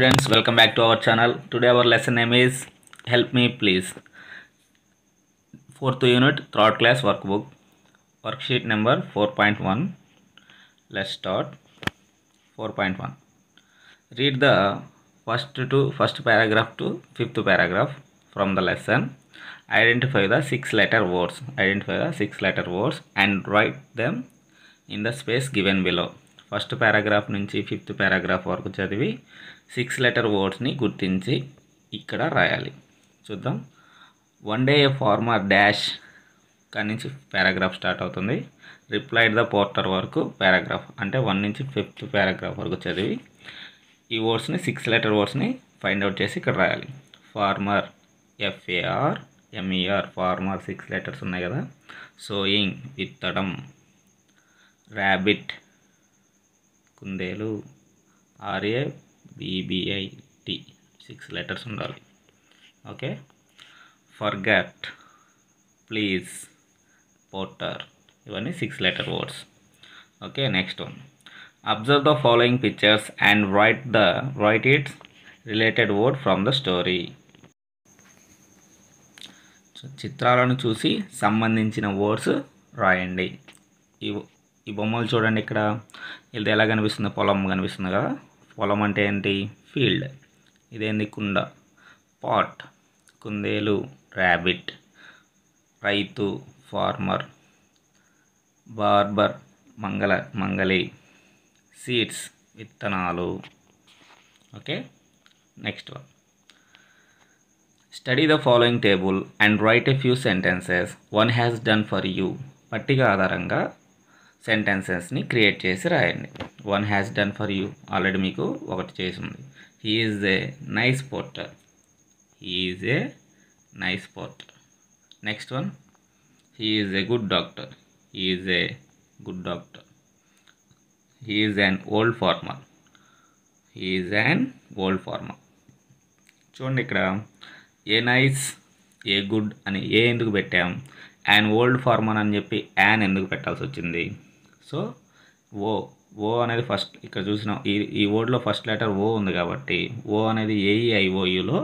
students, welcome back to our channel. Today our lesson name is Help Me Please. 4th unit, 3rd class workbook, worksheet number 4.1. Let's start. 4.1. Read the first paragraph to 5th paragraph from the lesson. Identify the 6-letter words. Identify the 6-letter words and write them in the space given below. First paragraph నుంచి 5th paragraph వరకు చదివి 6-letter వర్డ్స్ని గుర్తించి ఇక్కడ రాయాలి. చూద్దాం. One day a farmer dash కాడి నుంచి paragraph start అవుతుంది. రిప్లైడ్ ద పోర్టర్ వరకు పారాగ్రాఫ్ అంటే 1 నుంచి 5th పారాగ్రాఫ్ వరకు చదివి ఈ వర్డ్స్ని 6-letter వర్డ్స్ని ఫైండ్ అవుట్ చేసి ఇక్కడ రాయాలి. ఫార్మర్ FARMER ఫార్మర్ 6 letters ఉన్నాయి కదా. సోయింగ్ విత్తడం. ర్యాబిట్ కుందేలు RABBIT 6 letters ఉండాలి. ఓకే. ఫర్గెట్ ప్లీజ్ పోర్టర్ ఇవన్నీ 6-letter words. Okay. Next one. Observe the following pictures and right it's related word from the story. చిత్రాలను చూసి సంబంధించిన వర్డ్స్ రాయండి. ఈ బొమ్మలు చూడండి. ఇక్కడ ఇది ఎలా కనిపిస్తుంది? పొలం కనిపిస్తుంది కదా. పొలం అంటే ఏంటి? ఫీల్డ్. ఇదేంటి? కుండ. పాట్. కుందేలు ర్యాబిట్. రైతు ఫార్మర్. బార్బర్ మంగలి. సీడ్స్ విత్తనాలు. Okay. Next one. Study the following table and write a few sentences one has done for you. పట్టిక ఆధారంగా సెంటెన్సెస్ని క్రియేట్ చేసి రాయండి. One has done for you already మీకు ఒకటి చేసింది. He is a nice porter. Next one. He is a good doctor. He is an old farmer. చూడండి ఇక్కడ ఏ నైస్, ఏ గుడ్ అని ఏ ఎందుకు పెట్టాం? అండ్ ఓల్డ్ ఫార్మర్ అని చెప్పి యాన్ ఎందుకు పెట్టాల్సి వచ్చింది? సో ఓ అనేది ఫస్ట్ ఇక్కడ చూసిన ఈ వర్డ్లో ఫస్ట్ లెటర్ ఓ ఉంది కాబట్టి ఓ అనేది AEIOUలో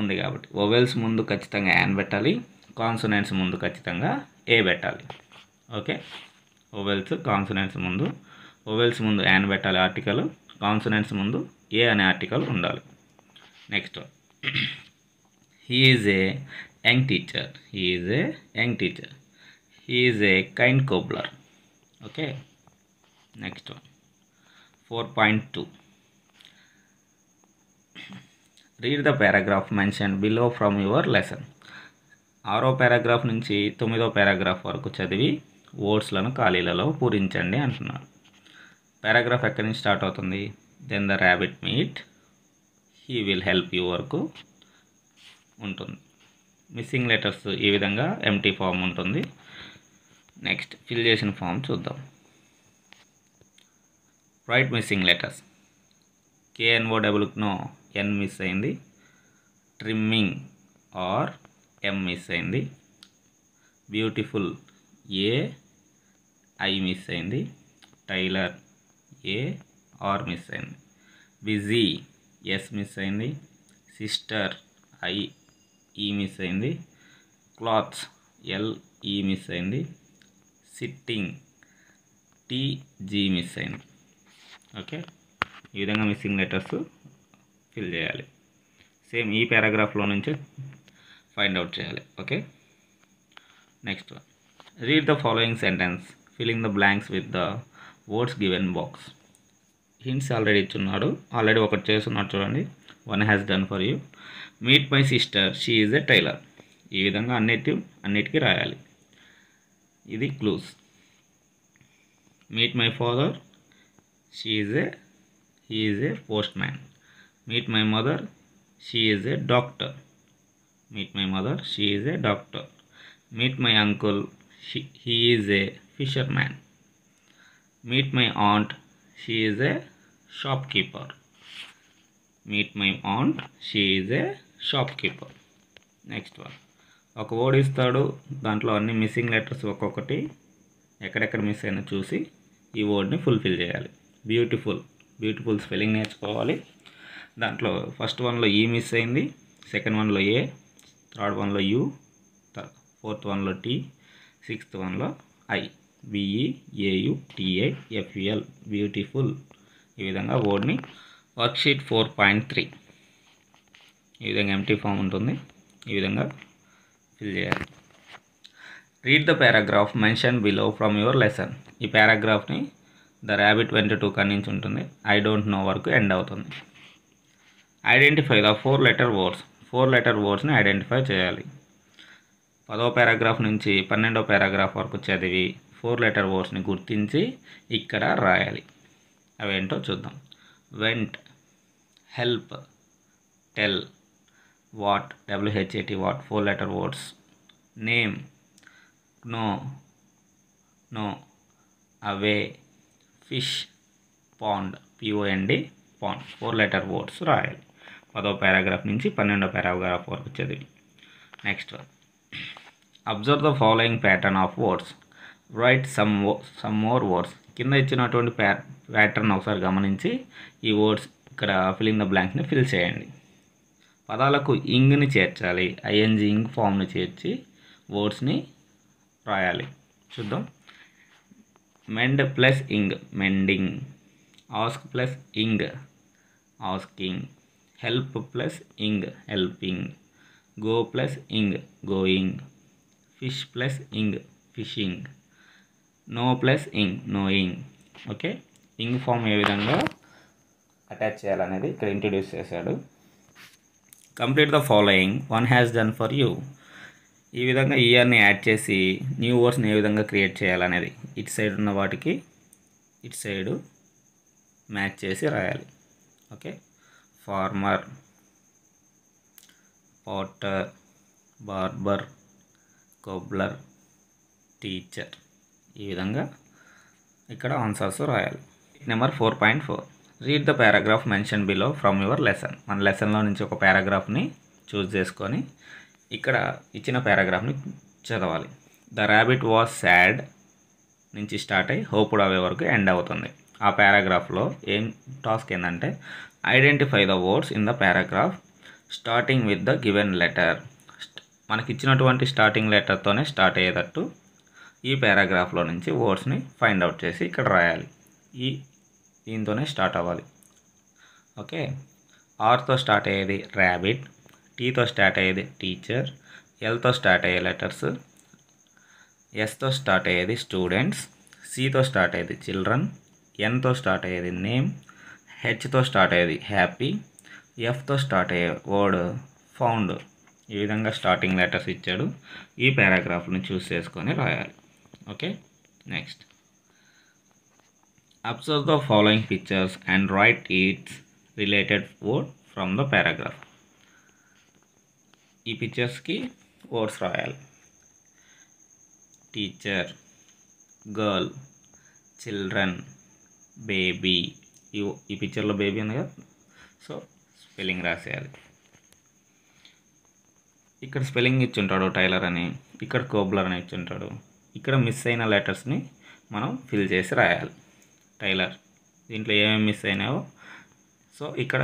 ఉంది కాబట్టి ఓవెల్స్ ముందు ఖచ్చితంగా యాన్ పెట్టాలి. కాన్సనెంట్స్ ముందు ఖచ్చితంగా ఏ పెట్టాలి. ఓకే. ఓవెల్స్ ముందు యాన్ పెట్టాలి ఆర్టికల్. కాన్సనెంట్స్ ముందు ఏ అనే ఆర్టికల్ ఉండాలి. Next he is A young teacher. He is A kind cobbler. Okay. Next one. 4.2. Read the paragraph mention below from your lesson. 6వ పారాగ్రాఫ్ నుంచి 9వ పారాగ్రాఫ్ వరకు చదివి వర్డ్స్లను ఖాళీలలో పూరించండి అంటున్నారు. పారాగ్రాఫ్ ఎక్కడి నుంచి స్టార్ట్ అవుతుంది? Then the rabbit meet, he will help you వరకు ఉంటుంది. మిస్సింగ్ లెటర్స్ ఈ విధంగా ఎంటీ ఫామ్ ఉంటుంది. నెక్స్ట్ ఫిల్ చేసిన ఫామ్ చూద్దాం. Write missing letters. KNOW N miss అయింది. ట్రిమ్మింగ్ M మిస్ అయింది. బ్యూటిఫుల్ I మిస్ అయింది. టైలర్ R మిస్ అయింది. బిజీ S మిస్ అయింది. సిస్టర్ E మిస్ అయింది. క్లాత్స్ LE మిస్ అయింది. సిట్టింగ్ TG మిస్ అయింది. ఓకే. ఈ విధంగా మిస్సింగ్ లెటర్స్ ఫిల్ చేయాలి. సేమ్ ఈ పారాగ్రాఫ్లో నుంచి ఫైండ్ అవుట్ చేయాలి. Okay. Next one. Read the following sentence filling the blanks with the words given box. Hints already ఇచ్చున్నాడు. ఆల్రెడీ ఒకటి చేస్తున్నాడు చూడండి. One has done for you. Meet my sister, she is a tailor. ఈ విధంగా అన్నిటికీ రాయాలి. ఇది clues. Meet my father, he is a postman. Meet my mother, she is a doctor. Meet my uncle, he is a fisherman. Meet my aunt, she is a shopkeeper. Next one. ఒక word ఇస్తాడు, దాంట్లో అన్ని missing letters ఒక్కొక్కటి ఎక్కడెక్కడ miss అయినా చూసి ఈ వర్డ్ని fulfil చేయాలి. బ్యూటిఫుల్ స్పెల్లింగ్ నేర్చుకోవాలి. దాంట్లో ఫస్ట్ వన్లో ఈ మిస్ అయింది, సెకండ్ వన్లో ఏ, థర్డ్ వన్లో యూ, ఫోర్త్ వన్లో టీ, సిక్స్త్ వన్లో ఐ. BEAUTIFUL beautiful. ఈ విధంగా వర్డ్ని వర్క్షీట్ 4.3 ఈ విధంగా ఎంటీ ఫామ్ ఉంటుంది. ఈ విధంగా ఫిల్ చేయాలి. Read the paragraph mention below from your lesson. ఈ పారాగ్రాఫ్ని ద ర్యాబిట్ వెంట టు నుంచి ఉంటుంది. ఐ డోంట్ నో వరకు ఎండ్ అవుతుంది. Identify the 4 letter words. 4 letter వర్డ్స్ని ఐడెంటిఫై చేయాలి. 10వ పారాగ్రాఫ్ నుంచి 12వ పారాగ్రాఫ్ వరకు చదివి 4 లెటర్ వర్డ్స్ని గుర్తించి ఇక్కడ రాయాలి. అవేంటో చూద్దాం. Went, help, tell, what, WHAT what 4 letter words. Name, know, no, away, fish, pond, POND pond 4 letter words రాయాలి. 10వ పారాగ్రాఫ్ నుంచి 12వ పారాగ్రాఫ్ వరకు చదివి. Next one, observe the following pattern of words. Write some more words. కింద ఇచ్చినటువంటి pattern ఒకసారి గమనించి ఈ వర్డ్స్ ఇక్కడ ఫిల్లింగ్ ద బ్లాంక్స్ని ఫిల్ చేయండి. పదాలకు ఇంగ్ని చేర్చాలి. ING ఇంగ్ ఫామ్ని చేర్చి వర్డ్స్ని రాయాలి. చూద్దాం. Mend plus ing, mending. Ask plus ing, asking. Help plus ing, helping. Go plus ing, going. Fish plus ing, fishing. Know plus ing, knowing. Okay, ing form ఏ విధంగా అటాచ్ చేయాలనేది ఇక్కడ ఇంట్రడ్యూస్ చేశాడు. Complete the following one has done for you. ఈ విధంగా ఇయర్ని add చేసి new వర్డ్స్ని ఏ విధంగా create చేయాలనేది ఇటు సైడ్ ఉన్న వాటికి ఇటు సైడు మ్యాచ్ చేసి రాయాలి. Okay, farmer, potter, barber, cobbler, teacher. ఈ విధంగా ఇక్కడ ఆన్సర్స్ రాయాలి. Number 4.4, read the paragraph mention below from your lesson. మన లెసన్లో నుంచి ఒక పారాగ్రాఫ్ని చూస్ చేసుకొని ఇక్కడ ఇచ్చిన పారాగ్రాఫ్ని చదవాలి. ద ర్యాబిట్ వాజ్ సాడ్ నుంచి స్టార్ట్ అయ్యి హోప్డ్ అవే వరకు ఎండ్ అవుతుంది. ఆ పారాగ్రాఫ్లో ఏం టాస్క్ ఏంటంటే identify the words in the paragraph starting with the given letter. మనకి ఇచ్చినటువంటి స్టార్టింగ్ లెటర్తోనే స్టార్ట్ అయ్యేటట్టు ఈ పారాగ్రాఫ్లో నుంచి వర్డ్స్ని ఫైండ్ అవుట్ చేసి ఇక్కడ రాయాలి. దీంతోనే స్టార్ట్ అవ్వాలి. ఓకే, ఆర్తో స్టార్ట్ అయ్యేది ర్యాబిట్, టీతో స్టార్ట్ అయ్యేది టీచర్, ఎల్తో స్టార్ట్ అయ్యే లెటర్స్, ఎస్తో స్టార్ట్ అయ్యేది స్టూడెంట్స్, సితో స్టార్ట్ అయ్యేది చిల్డ్రన్, ఎన్తో స్టార్ట్ అయ్యేది నేమ్, హెచ్తో స్టార్ట్ అయ్యేది హ్యాపీ, ఎఫ్తో స్టార్ట్ అయ్యే వర్డ్ ఫౌండ్. ఈ విధంగా స్టార్టింగ్ లెటర్స్ ఇచ్చాడు. ఈ పారాగ్రాఫ్ని చూస్ చేసుకొని రాయాలి. Okay, next observe the following pictures and right it's related word from the paragraph. ఈ పిక్చర్స్కి వర్డ్స్ రాయాలి. Teacher, girl, children, baby. ఈ పిక్చర్లో బేబీ ఉంది కదా, సో స్పెల్లింగ్ రాసేయాలి. ఇక్కడ స్పెల్లింగ్ ఇచ్చుంటాడు టైలర్ అని, ఇక్కడ కోబ్లర్ అని ఇచ్చుంటాడు. ఇక్కడ మిస్ అయిన లెటర్స్ని మనం ఫిల్ చేసి రాయాలి. టైలర్ దీంట్లో ఏమేమి మిస్ అయినాయో, సో ఇక్కడ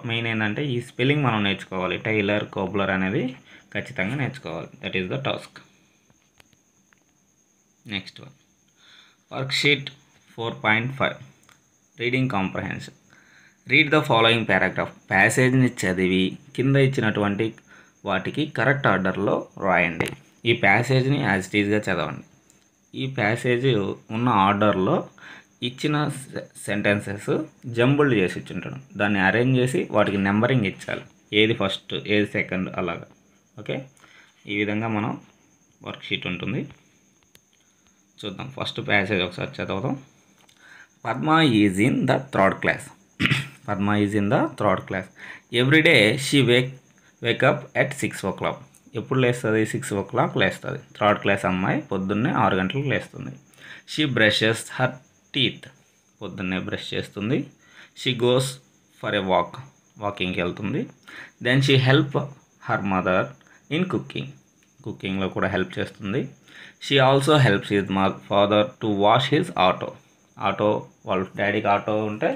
మెయిన్ ఏంటంటే ఈ స్పెల్లింగ్ మనం నేర్చుకోవాలి. టైలర్, కోబ్లర్ అనేది ఖచ్చితంగా నేర్చుకోవాలి. That is the task. Next one, worksheet 4.5 reading comprehension. Read the following paragraph. ప్యాసేజ్ని చదివి కింద ఇచ్చినటువంటి వాటికి కరెక్ట్ ఆర్డర్లో రాయండి. ఈ ప్యాసేజ్ని యాజ్ ఇట్ ఈజ్గా చదవండి. ఈ ప్యాసేజ్ ఉన్న ఆర్డర్లో ఇచ్చిన సెంటెన్సెస్ జంబుల్డ్ చేసి ఇచ్చుంటాడు. దాన్ని అరేంజ్ చేసి వాటికి నెంబరింగ్ ఇచ్చాలి. ఏది ఫస్ట్, ఏది సెకండ్, అలాగా. ఓకే, ఈ విధంగా మనం వర్క్షీట్ ఉంటుంది. చూద్దాం. ఫస్ట్ ప్యాసేజ్ ఒకసారి చదువుదాం. Padma is in the third class. Padma is in the third class. Everyday she wake up at 6 o'clock. ఎప్పుడు లేస్తుంది? 6 o'clock లేస్తుంది. థర్డ్ క్లాస్ అమ్మాయి పొద్దున్నే 6 గంటలకు లేస్తుంది. She brushes her teeth. పొద్దున్నే బ్రష్ చేస్తుంది. షీ గోస్ ఫర్ ఎ వాకింగ్కి వెళ్తుంది. Then she help her mother in కుకింగ్లో కూడా హెల్ప్ చేస్తుంది. She also helps his father to wash his auto. వాళ్ళ డాడీకి ఆటో ఉంటే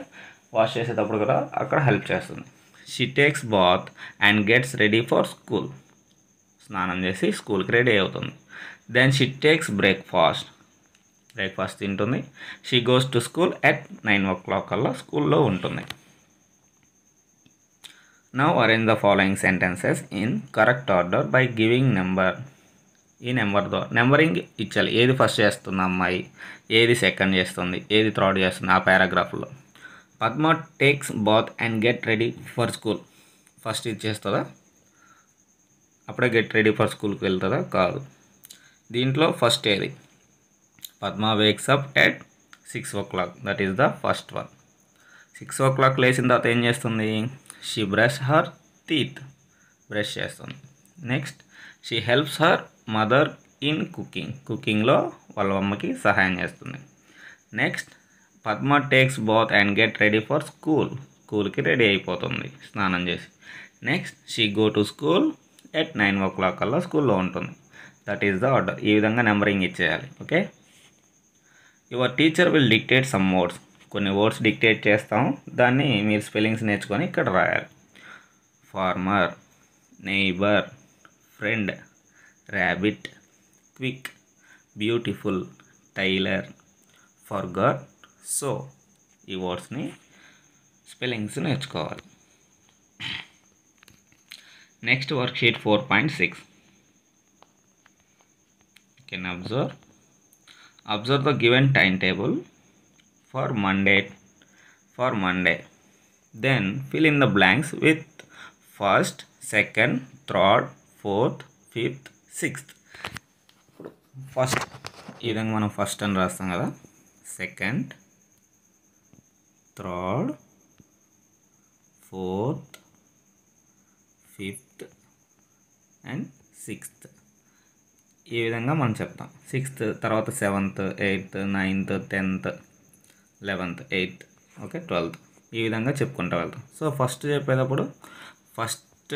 వాష్ చేసేటప్పుడు కూడా అక్కడ హెల్ప్ చేస్తుంది. She takes bath and gets ready for school. స్నానం చేసి స్కూల్కి రెడీ అవుతుంది. దెన్ షీ టేక్స్ బ్రేక్ఫాస్ట్ తింటుంది. She goes to school at 9 o'clock కల్లా స్కూల్లో ఉంటుంది. Now arrange the following sentences in correct order by giving number. ఈ నెంబర్తో నెంబరింగ్ ఇచ్చాలి. ఏది ఫస్ట్ చేస్తుంది అమ్మాయి, ఏది సెకండ్ చేస్తుంది, ఏది థర్డ్ చేస్తుంది ఆ పారాగ్రాఫ్లో. Padma takes bath and get ready for school. First ఇది చేస్తుందా, అప్పుడే గెట్ రెడీ ఫర్ స్కూల్కి వెళ్తుందా? కాదు. దీంట్లో ఫస్ట్ ఏది? Padma wakes up at 6 o'clock, that is the first one. 6 o'clock లేచిన తర్వాత ఏం చేస్తుంది? She brush her teeth, brush చేస్తుంది. Next she helps her mother in కుకింగ్లో వాళ్ళ అమ్మకి సహాయం చేస్తుంది. Next Padma takes bath and get ready for స్కూల్కి రెడీ అయిపోతుంది స్నానం చేసి. Next she go to school at 9 o'clock కల్లా స్కూల్లో ఉంటుంది. That is the order. ఈ విధంగా నెంబరింగ్ ఇచ్చేయాలి. Okay. Your teacher will dictate some words. కొన్ని వర్డ్స్ డిక్టేట్ చేస్తాం, దాన్ని మీరు స్పెల్లింగ్స్ నేర్చుకొని ఇక్కడ రాయాలి. Farmer, neighbour, friend, rabbit, quick, beautiful, tailor, forgot, so. ఈ వర్డ్స్ని స్పెల్లింగ్స్ నేర్చుకోవాలి. Next worksheet 4.6. You can observe the given timetable for Monday. Then fill in the blanks with first, second, third, fourth, fifth, sixth. First ఈ విధంగా మనం first అని రాస్తాం కదా. Second, third, fourth, fifth and sixth. ఈ విధంగా మనం చెప్తాం. 6th తర్వాత 7th, 8th, 9th, 10th, 11th, 8th, okay, 12th. ఈ విధంగా చెప్పుకుంటూ వెళ్తాం. సో ఫస్ట్ చెప్పేటప్పుడు ఫస్ట్,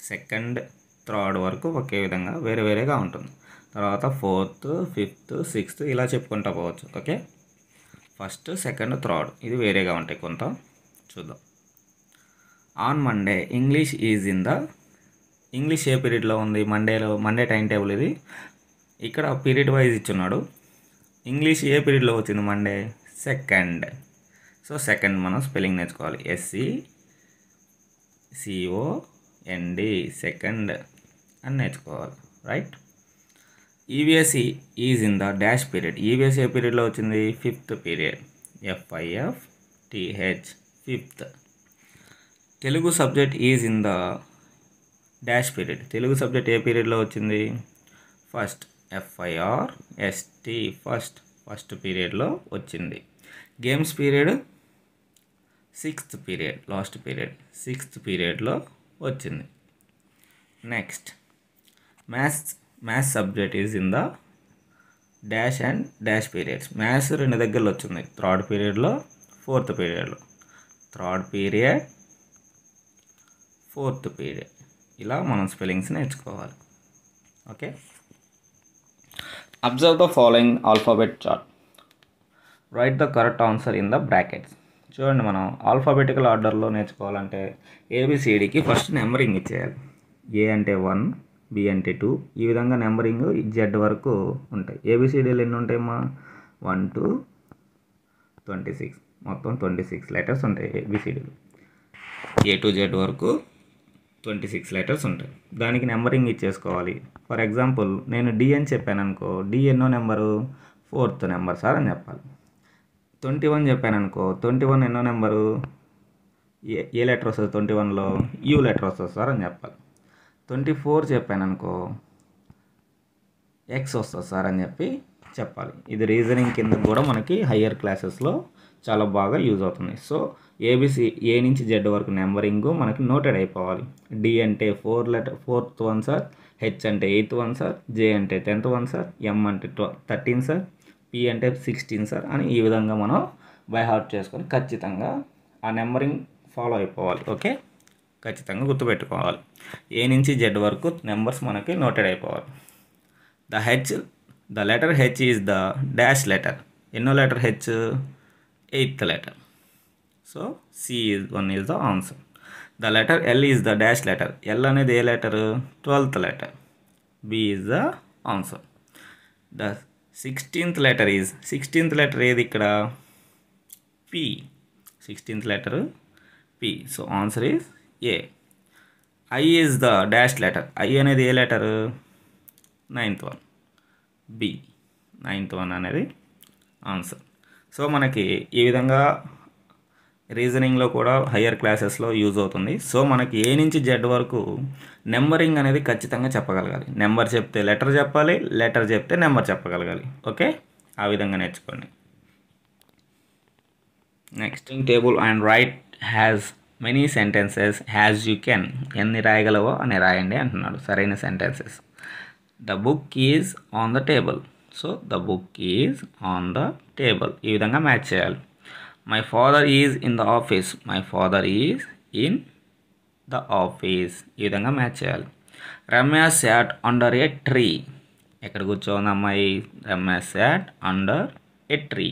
సెకండ్, థర్డ్ వరకు ఒకే విధంగా వేరే వేరేగా ఉంటుంది. తర్వాత 4th, 5th, 6th ఇలా చెప్పుకుంటూ పోవచ్చు. ఓకే. ఫస్ట్, సెకండ్, థర్డ్ ఇది వేరేగా ఉంటాయి కొంత. చూద్దాం. On Monday English is in the. English ఏ పీరియడ్లో ఉంది? మండే టైం టేబుల్ ఇది. ఇక్కడ పీరియడ్ వైజ్ ఇచ్చున్నాడు. ఇంగ్లీష్ ఏ పీరియడ్లో వచ్చింది? Monday second. సో సెకండ్ మనం స్పెల్లింగ్ నేర్చుకోవాలి. SECOND, సెకండ్ అని నేర్చుకోవాలి. Right. EVS is in the dash period. EVS ఏ పీరియడ్లో వచ్చింది? 5th period. FIFTH, fifth. Telugu subject is in the dash period. Telugu subject ఏ పీరియడ్లో వచ్చింది? ఫస్ట్. FIRST, ఫస్ట్ పీరియడ్లో వచ్చింది. Games period 6th period, last period 6th పీరియడ్లో వచ్చింది. Next maths subject is in the dash and dash periods. Maths 2 దగ్గరలో వచ్చింది. 3rd పీరియడ్లో, 4th పీరియడ్లో. 3rd పీరియడ్, 4th పీరియడ్ ఇలా మనం స్పెల్లింగ్స్ నేర్చుకోవాలి. Okay. Observe the following alphabet chart. Right the correct answer in the brackets. చూడండి, మనం alphabetical ఆర్డర్లో నేర్చుకోవాలంటే ABCDకి ఫస్ట్ నెంబరింగ్ ఇచ్చేయాలి. A అంటే 1, B అంటే 2 ఈ విధంగా నెంబరింగ్ Z వరకు ఉంటాయి. ABCDలు ఎన్ని ఉంటాయమ్మా? 1 to 26, మొత్తం 26 లెటర్స్ ఉంటాయి ABCDలు. A to Z వరకు 26 లెటర్స్ ఉంటాయి. దానికి నెంబరింగ్ ఇచ్చేసుకోవాలి. ఫర్ ఎగ్జాంపుల్ నేను D అని చెప్పాను అనుకో, D ఎన్నో నెంబరు? 4th నెంబర్ సార్ అని చెప్పాలి. 21 చెప్పాను అనుకో, 21 ఎన్నో నెంబరు? ఏ లెటర్ వస్తుంది 21లో? U లెటర్ వస్తుంది సార్ అని చెప్పాలి. 24 చెప్పాను అనుకో, X వస్తుంది సార్ అని చెప్పాలి. ఇది రీజనింగ్ కింద కూడా మనకి హయ్యర్ క్లాసెస్లో చాలా బాగా యూజ్ అవుతుంది. సో A నుంచి Z వరకు నెంబరింగ్ మనకి నోటెడ్ అయిపోవాలి. D అంటే 4th 1 సార్, H అంటే 8th 1 సార్, J అంటే 10th 1 సార్, M అంటే 13 సార్, P అంటే 16 సార్ అని ఈ విధంగా మనం బై హార్ట్ చేసుకొని ఖచ్చితంగా ఆ నెంబరింగ్ ఫాలో అయిపోవాలి. ఓకే, ఖచ్చితంగా గుర్తుపెట్టుకోవాలి. A నుంచి Z వరకు నెంబర్స్ మనకి నోటెడ్ అయిపోవాలి. The letter H is the dash letter. ఎన్నో letter H? 8th letter. So C1 is the answer. The letter L is the dash letter. L అనేది ఏ లెటర్? 12th letter. B is the answer. The 16th letter is, 16th letter ఏది ఇక్కడ? P. 16th letter P. So answer is A. I is the dash letter. I అనేది ఏ లెటర్? 9th one. B. 9th one అనేది answer. So మనకి ఈ విధంగా రీజనింగ్లో కూడా హయ్యర్ క్లాసెస్లో యూజ్ అవుతుంది. సో మనకి ఏ నుంచి జెడ్ వరకు నెంబరింగ్ అనేది ఖచ్చితంగా చెప్పగలగాలి. నెంబర్ చెప్తే లెటర్ చెప్పాలి, లెటర్ చెప్తే నెంబర్ చెప్పగలగాలి. ఓకే, ఆ విధంగా నేర్చుకోండి. Next table and right has many sentences has you can. ఎన్ని రాయగలవో అని రాయండి అంటున్నాడు. సరైన sentences. The book is on the table. So the book is on the table. ఈ విధంగా మ్యాచ్ చేయాలి. My father is in the office. My father is in the office. ఈ విధంగా మ్యాచ్ చేయాలి. రమ్య శాట్ అండర్ ఏ ట్రీ. ఎక్కడ కూర్చోంది అమ్మాయి? Ramya SAT under A tree.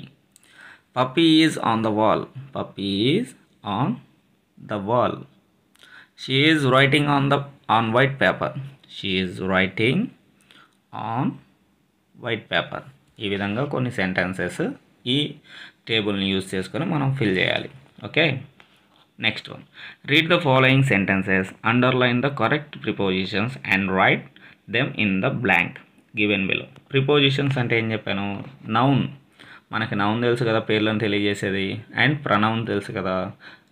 Puppy is on the wall. Puppy is on the wall. She is writing on white paper. She is writing on white paper. ఈ విధంగా కొన్ని sentences ఈ టేబుల్ని use చేసుకొని మనం fill చేయాలి. Okay, next one. Read the following sentences, underline the correct prepositions and write them in the blank given below. Prepositions అంటే ఏం చెప్పాను? నౌన్. మనకి నౌన్ తెలుసు కదా, పేర్లను తెలియజేసేది. అండ్ ప్రనౌన్ తెలుసు కదా.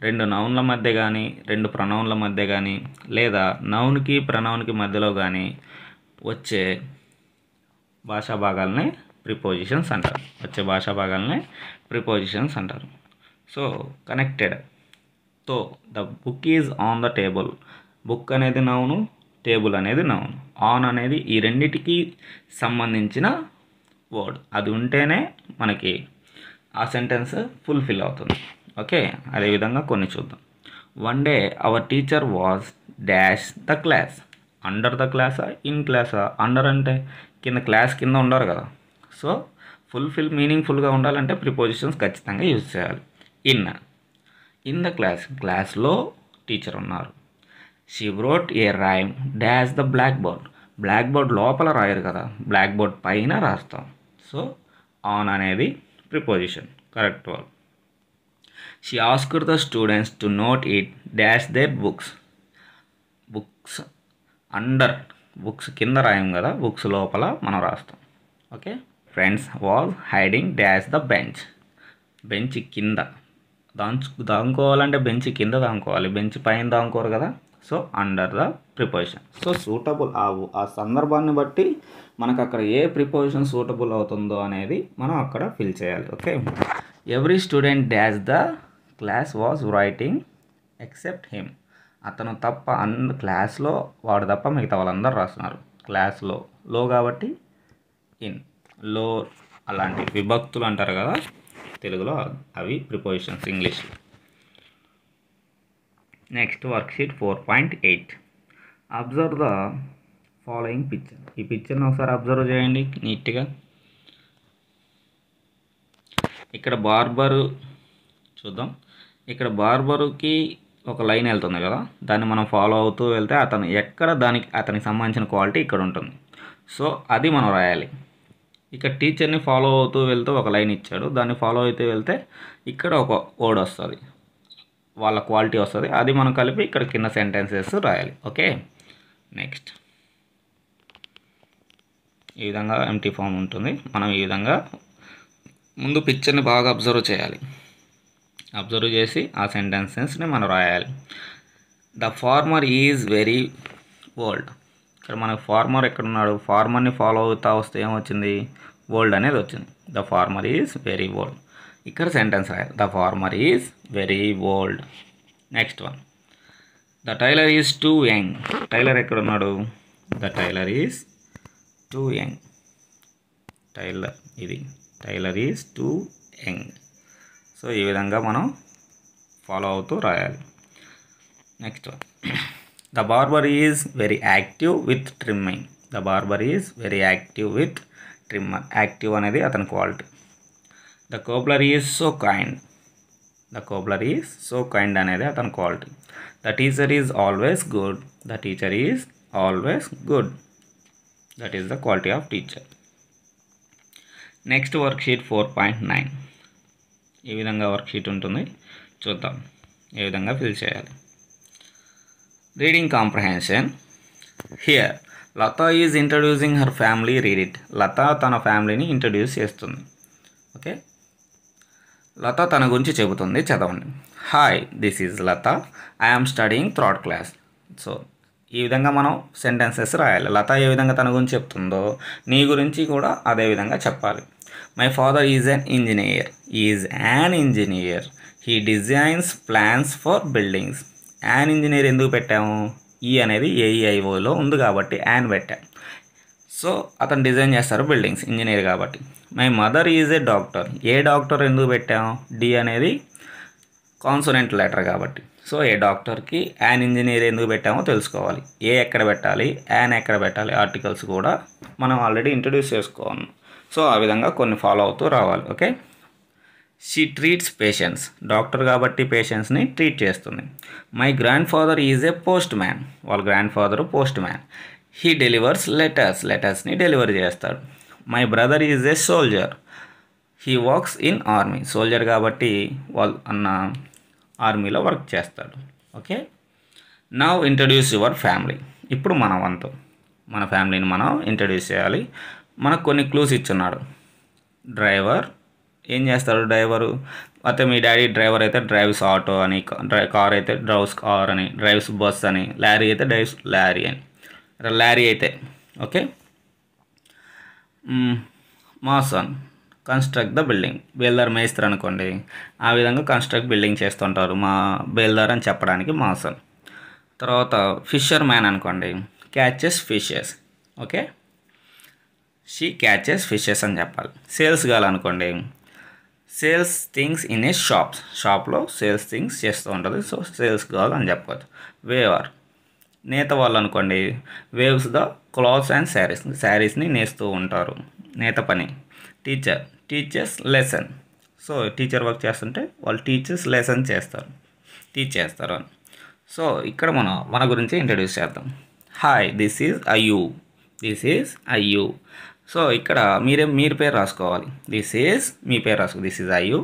రెండు నౌన్ల మధ్య కానీ, రెండు ప్రనౌన్ల మధ్య కానీ, లేదా నౌన్కి ప్రనౌన్కి మధ్యలో కానీ వచ్చే భాషా భాగాలనే ప్రిపోజిషన్స్ అంటారు. వచ్చే భాషా భాగాలనే ప్రిపోజిషన్స్ అంటారు. So connected. తో the book is on the table. Book అనేది నౌను, టేబుల్ అనేది నౌన్. ఆన్ అనేది ఈ రెండిటికి సంబంధించిన వర్డ్. అది ఉంటేనే మనకి ఆ సెంటెన్స్ ఫుల్ఫిల్ అవుతుంది. ఓకే, అదేవిధంగా కొన్ని చూద్దాం. One day our teacher was dash the class. Under the క్లాసా, ఇన్ క్లాసా? అండర్ అంటే కింద, క్లాస్ కింద ఉండరు కదా. సో మీనింగ్ఫుల్గా ఉండాలంటే ప్రిపోజిషన్స్ ఖచ్చితంగా యూజ్ చేయాలి. In the class. క్లాస్లో టీచర్ ఉన్నారు. She wrote a rhyme dash the black board. Black board లోపల రాయరు కదా, బ్లాక్ బోర్డ్ పైన రాస్తాం. సో ఆన్ అనేది preposition, correct word. She asked the students to note it dash their books. Books under, books కింద రాయం కదా, బుక్స్ లోపల మనం రాస్తాం. Okay. Friends was hiding dash the bench. Bench కింద దాంకోవాలంటే బెంచ్ కింద దాంకోవాలి, బెంచ్ పైన దాంకోరు కదా. So under the preposition. So suitable ఆ సందర్భాన్ని బట్టి మనకు అక్కడ ఏ ప్రిపోజిషన్ సూటబుల్ అవుతుందో అనేది మనం అక్కడ ఫిల్ చేయాలి. Okay. Every student dash the class was writing except him. అతను తప్ప క్లాస్లో వాడు తప్ప మిగతా వాళ్ళందరూ రాస్తున్నారు. క్లాస్లో లో కాబట్టి ఇన్, లో అలాంటి విభక్తులు అంటారు కదా తెలుగులో, అవి ప్రిపోజిషన్స్ ఇంగ్లీష్లో. Next worksheet 4.8. Observe the following picture. ఈ పిక్చర్ని ఒకసారి అబ్జర్వ్ చేయండి నీట్గా. ఇక్కడ బార్బరు చూద్దాం. ఇక్కడ బార్బరుకి ఒక లైన్ వెళ్తుంది కదా, దాన్ని మనం ఫాలో అవుతూ వెళ్తే అతను ఎక్కడ అతనికి సంబంధించిన క్వాలిటీ ఇక్కడ ఉంటుంది. సో అది మనం రాయాలి. ఇక్కడ టీచర్ని ఫాలో అవుతూ వెళ్తూ ఒక లైన్ ఇచ్చాడు, దాన్ని ఫాలో అవుతూ వెళ్తే ఇక్కడ ఒక వర్డ్ వస్తుంది, వాళ్ళ క్వాలిటీ వస్తుంది. అది మనం కలిపి ఇక్కడ కింద సెంటెన్సెస్ రాయాలి. ఓకే. నెక్స్ట్ ఈ విధంగా ఎంటీ ఫామ్ ఉంటుంది. మనం ఈ విధంగా ముందు పిక్చర్ని బాగా అబ్జర్వ్ చేయాలి. అబ్జర్వ్ చేసి ఆ సెంటెన్సెస్ని మనం రాయాలి. The farmer is very old. ఇక్కడ మనకు ఫార్మర్ ఎక్కడున్నాడు, ఫార్మర్ని ఫాలో అవుతా వస్తే ఏమొచ్చింది, ఓల్డ్ అనేది వచ్చింది. The farmer is very old. ఇక్కడ సెంటెన్స్ రాయాలి, the farmer is very old. Next one. The tailor is too young. Tailor ఎక్కడున్నాడు, the tailor is too young. Tailor is too young. So ఈ విధంగా మనం ఫాలో అవుతూ రాయాలి. Next one. The barber is very active with trimming. The barber is very active with trimmer. Active అనేది అతని quality. The cobbler is so kind. The cobbler is so kind అనేది అతని quality. The teacher is always good. The teacher is always good. That is the quality of teacher. Next worksheet 4.9. ఈ విధంగా worksheet ఉంటుంది, చూద్దాం ఏ విధంగా fill చేయాలి. Reading comprehension. Here Latha is introducing her family. Read it. Latha తన ఫ్యామిలీని ఇంట్రడ్యూస్ చేస్తుంది. Okay, లత తన గురించి చెబుతుంది, చదవండి. Hi, this is Latha. I am studying third class. So ఈ విధంగా మనం సెంటెన్సెస్ రాయాలి. లత ఏ విధంగా తన గురించి చెప్తుందో నీ గురించి కూడా అదే విధంగా చెప్పాలి. My father is an engineer. Is an engineer. He designs plans for buildings. An engineer ఎందుకు పెట్టాము? ఈ అనేది ఏఈఐఓలో ఉంది కాబట్టి యాన్ పెట్టాం. సో అతను డిజైన్ చేస్తారు బిల్డింగ్స్, ఇంజనీర్ కాబట్టి. My mother is A doctor. A doctor ఎందుకు పెట్టాము? డి అనేది కాన్సోనెంట్ లెటర్ కాబట్టి. సో ఏ డాక్టర్కి యాన్ ఇంజనీర్ ఎందుకు పెట్టామో తెలుసుకోవాలి. ఏ ఎక్కడ పెట్టాలి, యాన్ ఎక్కడ పెట్టాలి, ఆర్టికల్స్ కూడా మనం ఆల్రెడీ ఇంట్రడ్యూస్ చేసుకోవాలి. సో ఆ విధంగా కొన్ని ఫాలో అవుతూ రావాలి. Okay. She treats patients. Doctor కాబట్టి పేషెంట్స్ని ట్రీట్ చేస్తుంది. My grandfather is a postman. వాళ్ళ grandfather postman. He delivers letters. లెటర్స్ని డెలివరీ చేస్తాడు. My brother is a soldier. He works in army. Soldier కాబట్టి వాళ్ళు అన్న ఆర్మీలో వర్క్ చేస్తాడు. Okay. Now introduce your family. ఇప్పుడు మన వంతు మన ఫ్యామిలీని మనం ఇంట్రడ్యూస్ చేయాలి. మనకు కొన్ని క్లూస్ ఇచ్చున్నాడు. డ్రైవర్ ఏం చేస్తాడు? డ్రైవరు అయితే మీ డాడీ డ్రైవర్ అయితే డ్రైవ్స్ ఆటో అని, కార్ అయితే డ్రైవ్స్ కార్ అని, డ్రైవ్స్ బస్ అని, లారీ అయితే డ్రైవ్స్ లారీ అని. లారీ అయితే okay. Mason construct the building. బేల్దార్ మేస్త్రి అనుకోండి, ఆ విధంగా కన్స్ట్రక్ట్ బిల్డింగ్ చేస్తుంటారు మా బేల్దార్ అని చెప్పడానికి మాసన్. తర్వాత ఫిషర్ మ్యాన్ అనుకోండి, catches fishes. Okay, she catches fishes అని చెప్పాలి. సేల్స్ గర్ల్ అనుకోండి, sales things in A shops. షాప్లో సేల్స్ థింగ్స్ చేస్తూ ఉంటుంది, సో సేల్స్ గర్ల్ అని చెప్పవచ్చు. వేవర్ నేత వాళ్ళు అనుకోండి, weaves the cloths and saris. శారీస్ని నేస్తూ ఉంటారు, నేత పని. Teacher teaches lesson. So teacher work చేస్తుంటే వాళ్ళు టీచర్స్ లెసన్ చేస్తారు, టీచ్ చేస్తారు అని. సో ఇక్కడ మనం మన గురించి ఇంట్రడ్యూస్ చేద్దాం. హాయ్, దిస్ ఈజ్ అయ్యూ. దిస్ ఈజ్ అయ్యూ. సో ఇక్కడ మీరు పేరు రాసుకోవాలి. దిస్ ఈజ్ మీ పేరు రాసుకో. దిస్ ఈజ్ అయ్యూ.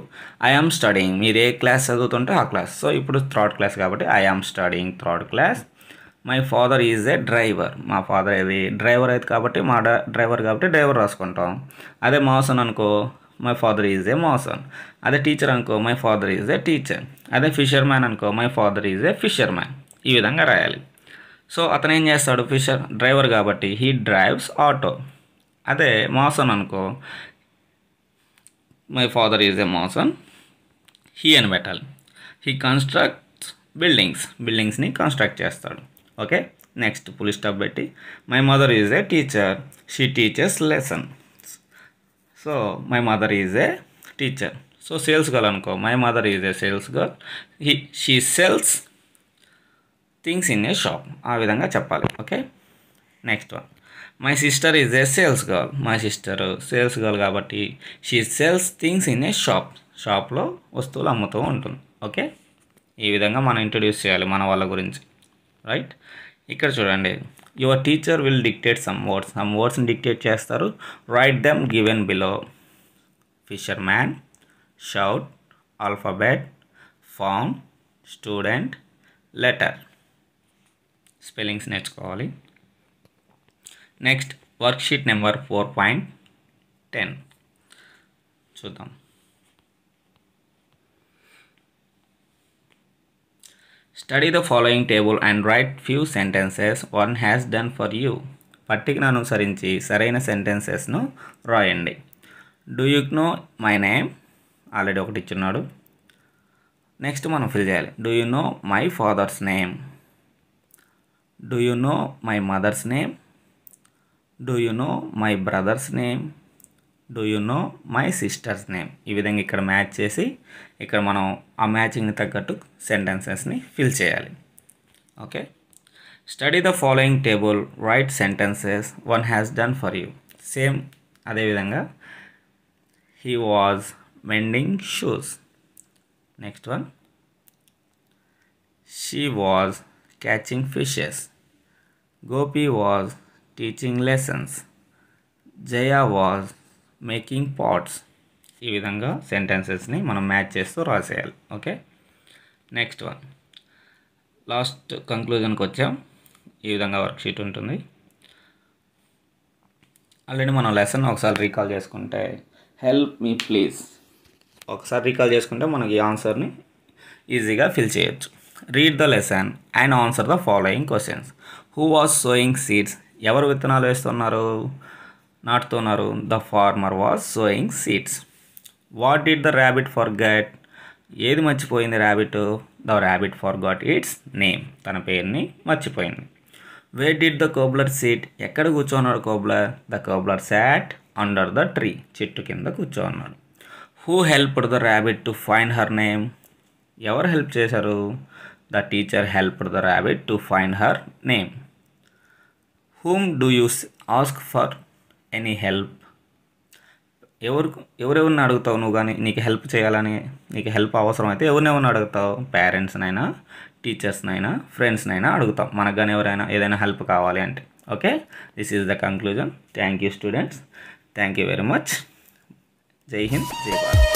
I am studying. మీరు ఏ క్లాస్ చదువుతుంటే ఆ క్లాస్. సో ఇప్పుడు థర్డ్ క్లాస్ కాబట్టి I am studying third class. My father is a driver. మా ఫాదర్ ఏది డ్రైవర్ అయితే కాబట్టి మా డ్రైవర్ కాబట్టి డ్రైవర్ రాసుకుంటాం. అదే మాసన్ అనుకో, my father is a mason. అదే టీచర్ అనుకో, my father is a teacher. అదే ఫిషర్ మ్యాన్ అనుకో, my father is a fisherman. ఈ విధంగా రాయాలి. సో అతను ఏం చేస్తాడు? డ్రైవర్ కాబట్టి హీ డ్రైవ్స్ ఆటో. అదే మాసన్ అనుకో, my father is a mason, he అని పెట్టాలి. He constructs buildings. బిల్డింగ్స్ని కన్స్ట్రక్ట్ చేస్తాడు. ఓకే. నెక్స్ట్ ఫుల్ స్టాప్ పెట్టి my mother is a teacher. She teaches lesson. So my mother is a teacher. So salesgirl అనుకో, my mother is a salesgirl, she sells things in a shop. ఆ విధంగా చెప్పాలి. Okay. Next one, my sister is a salesgirl. My sister salesgirl కాబట్టి she sells things in a shop. షాప్లో వస్తువులు అమ్ముతూ ఉంటుంది. Okay. ఈ విధంగా మనం ఇంట్రడ్యూస్ చేయాలి మన వాళ్ళ గురించి. రైట్. ఇక్కడ చూడండి, your teacher will dictate some వర్డ్స్ని డిక్టేట్ చేస్తారు. Write them given below. Fisherman, shout, alphabet, found, student, letter. Spellings నేర్చుకోవాలి. నెక్స్ట్ వర్క్షీట్ నెంబర్ 4.10 చూద్దాం. Study the following table and write few sentences one has done for you. పట్టికను అనుసరించి సరైన సెంటెన్సెస్ను రాయండి. Do you know my name. Already ఒకటి ఇచ్చున్నాడు. Next మనం fill చేయాలి. Do you know my father's name. Do you know my mother's name. Do you know my brother's name. Do you know my sisters name. ఈ విధంగా ఇక్కడ match చేసి ఇక్కడ మనం ఆ మ్యాచింగ్ని తగ్గట్టు సెంటెన్సెస్ని ఫిల్ చేయాలి. Okay. Study the following table, write sentences one has done for you. Same అదేవిధంగా he was mending shoes. Next one, she was catching fishes, Gopi was teaching lessons, Jaya was making pots. ఈ విధంగా సెంటెన్సెస్ని మనం మ్యాచ్ చేస్తూ రాసేయాలి. Okay, next one, last కంక్లూజన్కి వచ్చాం. ఈ విధంగా వర్క్షీట్ ఉంటుంది. ఆల్రెడీ మనం లెసన్ ఒకసారి రీకాల్ చేసుకుంటే, హెల్ప్ మీ ప్లీజ్ ఒకసారి రీకాల్ చేసుకుంటే మనకి ఈ ఆన్సర్ని ఈజీగా ఫిల్ చేయొచ్చు. Read the lesson and answer the following questions. Who was sowing seeds, ఎవరు విత్తనాలు వేస్తున్నారు, నాటుతున్నారు. The farmer was sowing seeds. What did the rabbit forget, ఏది మర్చిపోయింది rabbit. The rabbit forgot its name, తన పేరుని మర్చిపోయింది. Where did the cobbler sit, ఎక్కడ కూర్చోన్నాడు cobbler. The cobbler sat under the tree, చెట్టు కింద కూర్చోన్నాడు. Who helped the rabbit to find her name, ఎవరు హెల్ప్ చేశారు. The teacher helped the rabbit to find her name. Whom do you ask for any help, ఎవరెవరిని అడుగుతావు నువ్వు కానీ నీకు help చేయాలని, నీకు హెల్ప్ అవసరం అయితే ఎవరినెవరిని అడుగుతావు. పేరెంట్స్నైనా, టీచర్స్నైనా, ఫ్రెండ్స్నైనా అడుగుతాం మనకు కానీ ఎవరైనా ఏదైనా హెల్ప్ కావాలి అంటే. Okay, this is the conclusion. Thank you students, thank you very much. జై హింద్, జై భారత్.